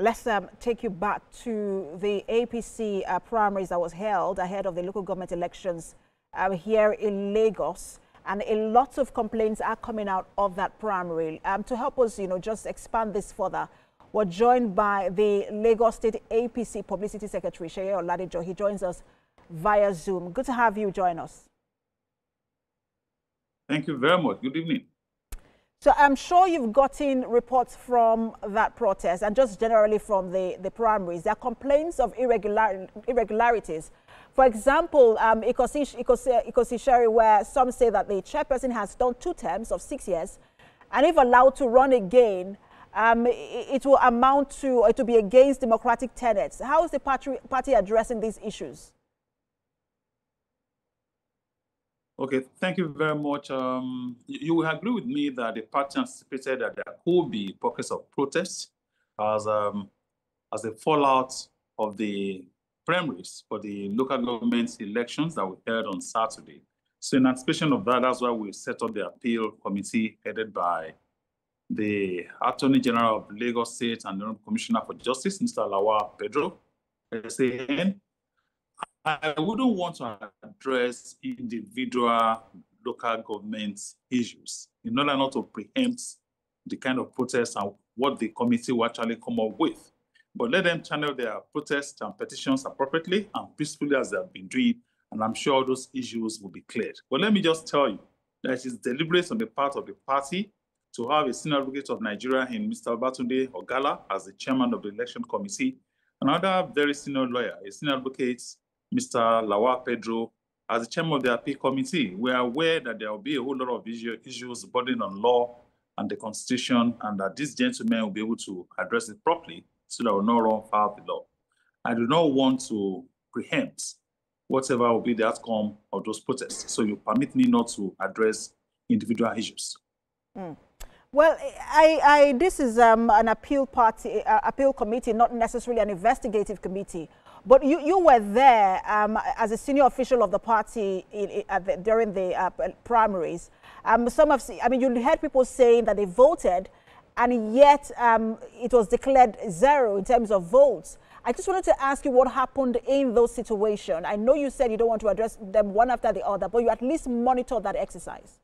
Let's take you back to the APC primaries that was held ahead of the local government elections here in Lagos. And a lot of complaints are coming out of that primary. To help us, just expand this further, we're joined by the Lagos State APC Publicity Secretary, Seye Oladejo. He joins us via Zoom. Good to have you join us. Thank you very much. Good evening. So I'm sure you've gotten reports from that protest and just generally from the primaries. There are complaints of irregularities. For example, Ikosi, where some say that the chairperson has done 2 terms of 6 years, and if allowed to run again, it will amount to be against democratic tenets. How is the party addressing these issues? Okay, thank you very much. You will agree with me that the party anticipated that there could be pockets of protests as a fallout of the primaries for the local government elections that we held on Saturday. So in anticipation of that, that's why we set up the appeal committee headed by the Attorney General of Lagos State and the Commissioner for Justice, Mr. Oladejo. I wouldn't want to address individual local government issues in order not to preempt the kind of protests and what the committee will actually come up with. But let them channel their protests and petitions appropriately and peacefully as they have been doing, and I'm sure those issues will be cleared. But let me just tell you that it is deliberate on the part of the party to have a senior advocate of Nigeria in Mr. Babatunde Ogala as the chairman of the election committee, another very senior lawyer, a senior advocate, Mr. Oladejo, as the chairman of the appeal committee. We are aware that there will be a whole lot of issues bordering on law and the constitution, and that these gentlemen will be able to address it properly so that we will not run foul of the law. I do not want to preempt whatever will be the outcome of those protests. So you permit me not to address individual issues. Well, this is an appeal committee, not necessarily an investigative committee. But you were there as a senior official of the party during the primaries. You heard people saying that they voted, and yet it was declared 0 in terms of votes. I just wanted to ask you what happened in those situations. I know you said you don't want to address them one after the other, but you at least monitored that exercise.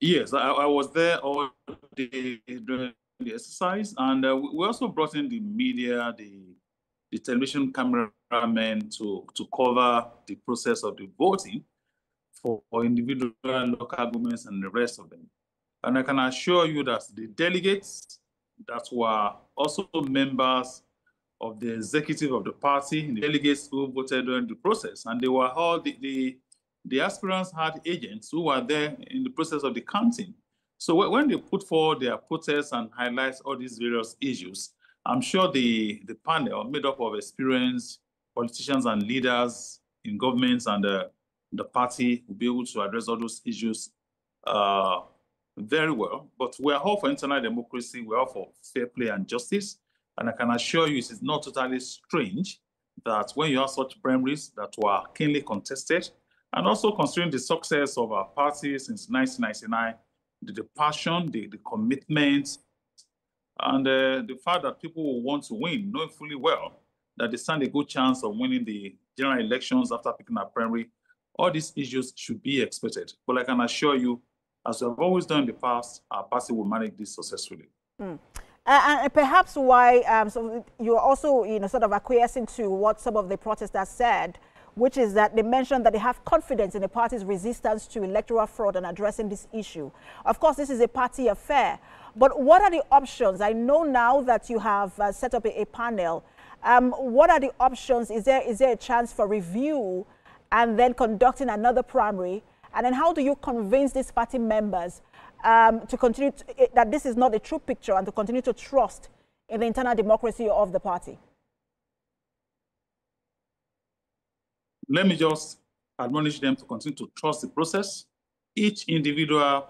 Yes, I was there all day during the exercise, and we also brought in the media, the television cameramen to cover the process of the voting for individual local governments and the rest of them. And I can assure you that the delegates that were also members of the executive of the party, the delegates who voted during the process, and they were all the aspirants had agents who were there in the process of the counting. So when they put forward their protests and highlight all these various issues, I'm sure the panel made up of experienced politicians and leaders in governments and the party will be able to address all those issues very well. But we're all for internal democracy, we're all for fair play and justice. And I can assure you it is not totally strange that when you have such primaries that were keenly contested, and also considering the success of our party since 1999, the passion, the commitment, and the fact that people will want to win, knowing fully well that they stand a good chance of winning the general elections after picking a primary, all these issues should be expected. But I can assure you, as we have always done in the past, our party will manage this successfully. And perhaps why so you're also sort of acquiescing to what some of the protesters said, which is that they mentioned that they have confidence in the party's resistance to electoral fraud and addressing this issue. Of course, this is a party affair, but what are the options? I know now that you have set up a panel. What are the options? Is there a chance for review and then conducting another primary? And then how do you convince these party members to continue that this is not a true picture and to continue to trust in the internal democracy of the party? Let me just admonish them to continue to trust the process. Each individual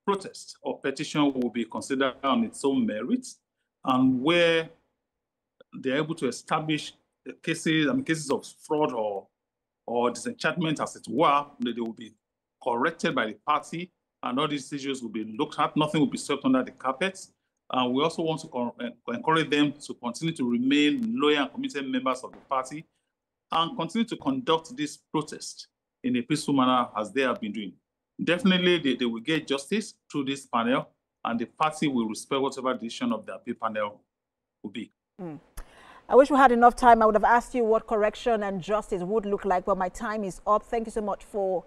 protest or petition will be considered on its own merits, and where they're able to establish cases of fraud or disenchantment, as it were, they will be corrected by the party, and all these issues will be looked at. Nothing will be swept under the carpet. And we also want to encourage them to continue to remain loyal and committed members of the party and continue to conduct this protest in a peaceful manner as they have been doing. Definitely, they will get justice through this panel, and the party will respect whatever decision of the appeal panel will be. I wish we had enough time. I would have asked you what correction and justice would look like, but my time is up. Thank you so much for